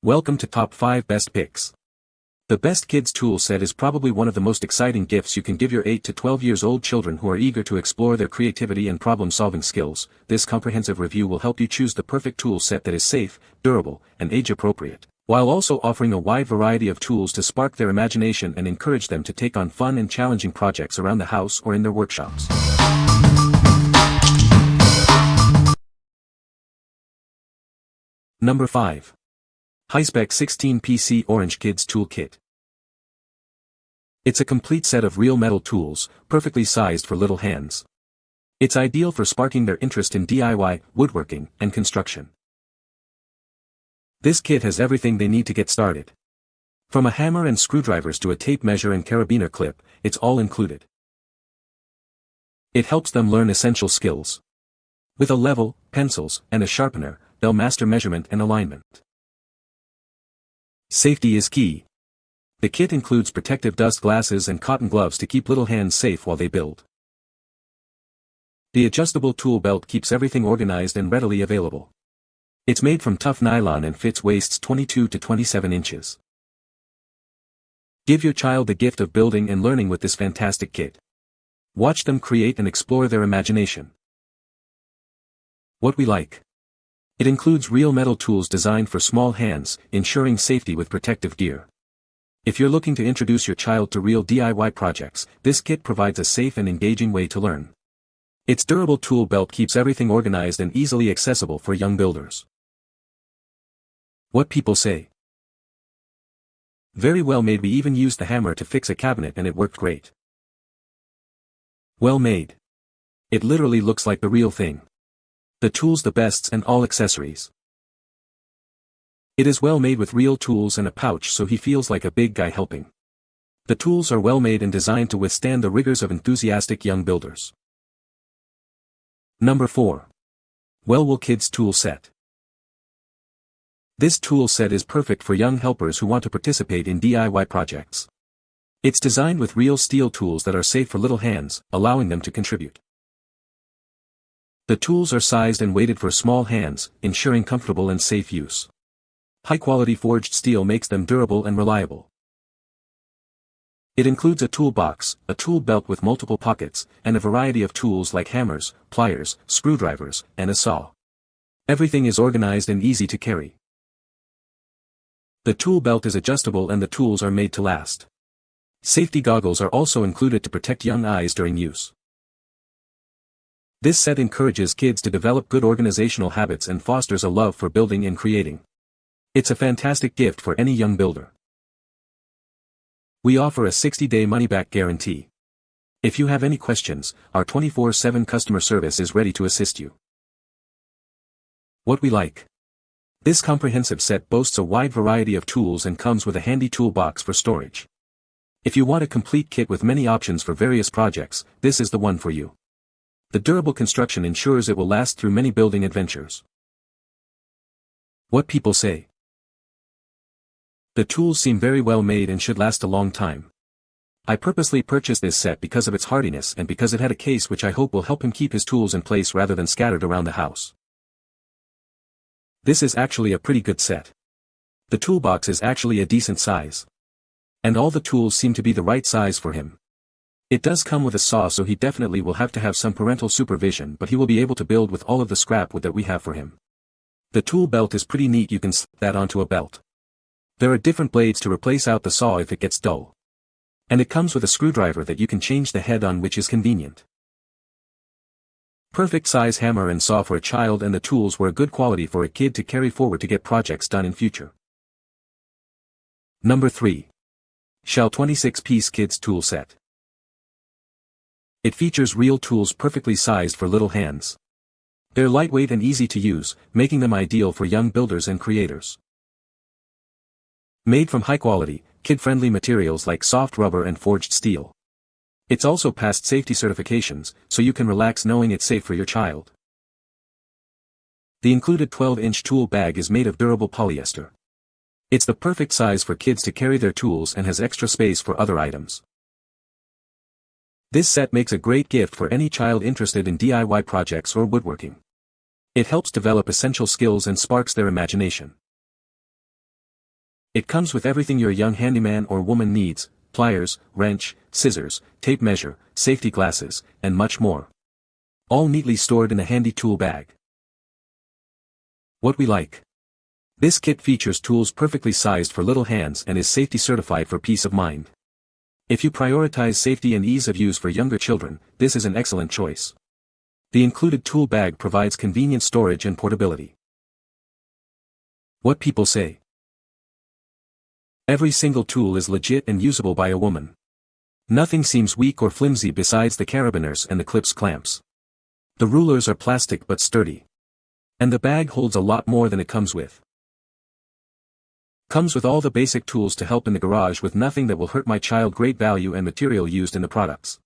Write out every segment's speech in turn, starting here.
Welcome to Top 5 Best Picks. The Best Kids Tool Set is probably one of the most exciting gifts you can give your 8 to 12 years old children who are eager to explore their creativity and problem-solving skills. This comprehensive review will help you choose the perfect tool set that is safe, durable, and age-appropriate, while also offering a wide variety of tools to spark their imagination and encourage them to take on fun and challenging projects around the house or in their workshops. Number 5. Hi-Spec 16 PC Orange Kids Tool Kit. It's a complete set of real metal tools, perfectly sized for little hands. It's ideal for sparking their interest in DIY, woodworking, and construction. This kit has everything they need to get started. From a hammer and screwdrivers to a tape measure and carabiner clip, it's all included. It helps them learn essential skills. With a level, pencils, and a sharpener, they'll master measurement and alignment. Safety is key. The kit includes protective dust glasses and cotton gloves to keep little hands safe while they build. The adjustable tool belt keeps everything organized and readily available. It's made from tough nylon and fits waists 22 to 27 inches. Give your child the gift of building and learning with this fantastic kit. Watch them create and explore their imagination. What we like. It includes real metal tools designed for small hands, ensuring safety with protective gear. If you're looking to introduce your child to real DIY projects, this kit provides a safe and engaging way to learn. Its durable tool belt keeps everything organized and easily accessible for young builders. What people say. Very well made. We even used the hammer to fix a cabinet and it worked great. Well made. It literally looks like the real thing. The tools the best and all accessories. It is well made with real tools and a pouch so he feels like a big guy helping. The tools are well made and designed to withstand the rigors of enthusiastic young builders. Number 4. Welwel Kids Tool Set. This tool set is perfect for young helpers who want to participate in DIY projects. It's designed with real steel tools that are safe for little hands, allowing them to contribute. The tools are sized and weighted for small hands, ensuring comfortable and safe use. High-quality forged steel makes them durable and reliable. It includes a toolbox, a tool belt with multiple pockets, and a variety of tools like hammers, pliers, screwdrivers, and a saw. Everything is organized and easy to carry. The tool belt is adjustable and the tools are made to last. Safety goggles are also included to protect young eyes during use. This set encourages kids to develop good organizational habits and fosters a love for building and creating. It's a fantastic gift for any young builder. We offer a 60-day money-back guarantee. If you have any questions, our 24/7 customer service is ready to assist you. What we like. This comprehensive set boasts a wide variety of tools and comes with a handy toolbox for storage. If you want a complete kit with many options for various projects, this is the one for you. The durable construction ensures it will last through many building adventures. What people say. The tools seem very well made and should last a long time. I purposely purchased this set because of its hardiness and because it had a case which I hope will help him keep his tools in place rather than scattered around the house. This is actually a pretty good set. The toolbox is actually a decent size. And all the tools seem to be the right size for him. It does come with a saw, so he definitely will have to have some parental supervision, but he will be able to build with all of the scrap wood that we have for him. The tool belt is pretty neat. You can slip that onto a belt. There are different blades to replace out the saw if it gets dull. And it comes with a screwdriver that you can change the head on, which is convenient. Perfect size hammer and saw for a child, and the tools were a good quality for a kid to carry forward to get projects done in future. Number 3. Shell 26-piece Kids Tool Set. It features real tools perfectly sized for little hands. They're lightweight and easy to use, making them ideal for young builders and creators. Made from high-quality, kid-friendly materials like soft rubber and forged steel. It's also passed safety certifications, so you can relax knowing it's safe for your child. The included 12-inch tool bag is made of durable polyester. It's the perfect size for kids to carry their tools and has extra space for other items. This set makes a great gift for any child interested in DIY projects or woodworking. It helps develop essential skills and sparks their imagination. It comes with everything your young handyman or woman needs: pliers, wrench, scissors, tape measure, safety glasses, and much more. All neatly stored in a handy tool bag. What we like. This kit features tools perfectly sized for little hands and is safety certified for peace of mind. If you prioritize safety and ease of use for younger children, this is an excellent choice. The included tool bag provides convenient storage and portability. What people say. Every single tool is legit and usable by a woman. Nothing seems weak or flimsy besides the carabiners and the clips clamps. The rulers are plastic but sturdy. And the bag holds a lot more than it comes with. Comes with all the basic tools to help in the garage with nothing that will hurt my child. Great value and material used in the products.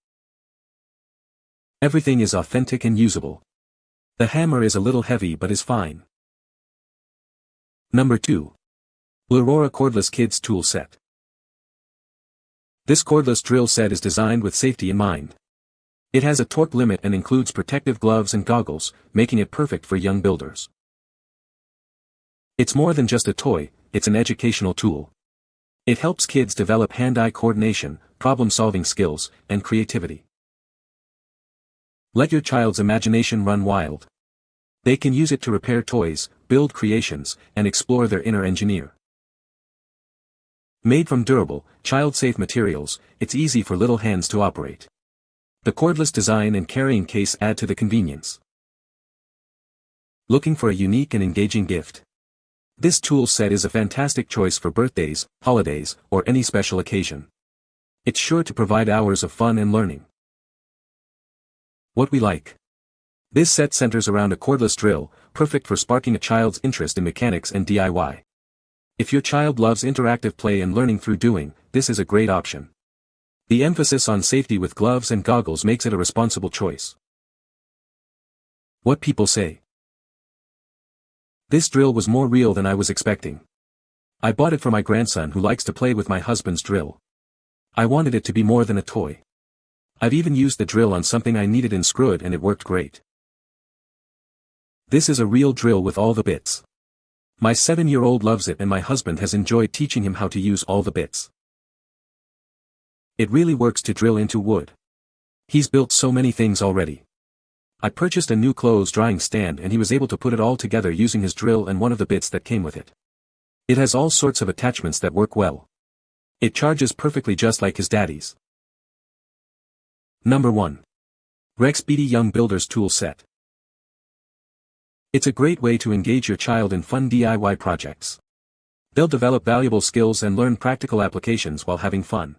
Everything is authentic and usable. The hammer is a little heavy but is fine. Number 2. BLIRORA Cordless Kids Tool Set. This cordless drill set is designed with safety in mind. It has a torque limit and includes protective gloves and goggles, making it perfect for young builders. It's more than just a toy, it's an educational tool. It helps kids develop hand-eye coordination, problem-solving skills, and creativity. Let your child's imagination run wild. They can use it to repair toys, build creations, and explore their inner engineer. Made from durable, child-safe materials, it's easy for little hands to operate. The cordless design and carrying case add to the convenience. Looking for a unique and engaging gift? This tool set is a fantastic choice for birthdays, holidays, or any special occasion. It's sure to provide hours of fun and learning. What we like. This set centers around a cordless drill, perfect for sparking a child's interest in mechanics and DIY. If your child loves interactive play and learning through doing, this is a great option. The emphasis on safety with gloves and goggles makes it a responsible choice. What people say. This drill was more real than I was expecting. I bought it for my grandson who likes to play with my husband's drill. I wanted it to be more than a toy. I've even used the drill on something I needed and screwed and it worked great. This is a real drill with all the bits. My 7-year-old loves it and my husband has enjoyed teaching him how to use all the bits. It really works to drill into wood. He's built so many things already. I purchased a new clothes drying stand and he was able to put it all together using his drill and one of the bits that came with it. It has all sorts of attachments that work well. It charges perfectly just like his daddy's. Number 1. REXBETI Young Builders Tool Set. It's a great way to engage your child in fun DIY projects. They'll develop valuable skills and learn practical applications while having fun.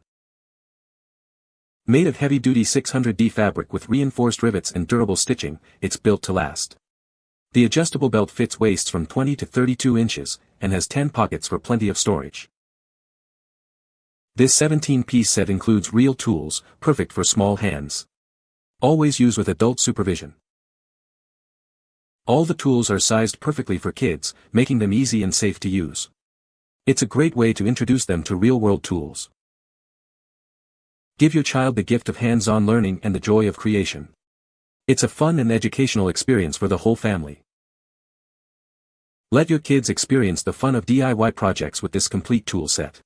Made of heavy-duty 600D fabric with reinforced rivets and durable stitching, it's built to last. The adjustable belt fits waists from 20 to 32 inches, and has 10 pockets for plenty of storage. This 17-piece set includes real tools, perfect for small hands. Always use with adult supervision. All the tools are sized perfectly for kids, making them easy and safe to use. It's a great way to introduce them to real-world tools. Give your child the gift of hands-on learning and the joy of creation. It's a fun and educational experience for the whole family. Let your kids experience the fun of DIY projects with this complete tool set.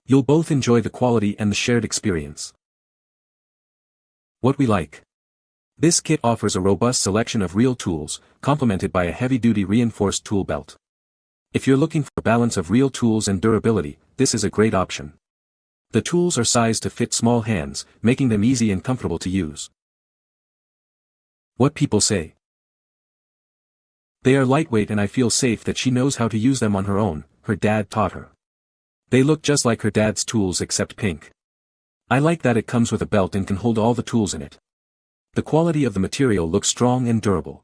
You'll both enjoy the quality and the shared experience. What we like. This kit offers a robust selection of real tools, complemented by a heavy-duty reinforced tool belt. If you're looking for a balance of real tools and durability, this is a great option. The tools are sized to fit small hands, making them easy and comfortable to use. What people say. They are lightweight and I feel safe that she knows how to use them on her own, her dad taught her. They look just like her dad's tools except pink. I like that it comes with a belt and can hold all the tools in it. The quality of the material looks strong and durable.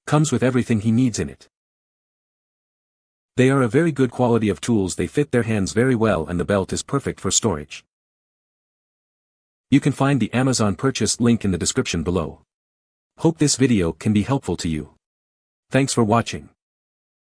Comes with everything he needs in it. They are a very good quality of tools, they fit their hands very well and the belt is perfect for storage. You can find the Amazon purchase link in the description below. Hope this video can be helpful to you. Thanks for watching.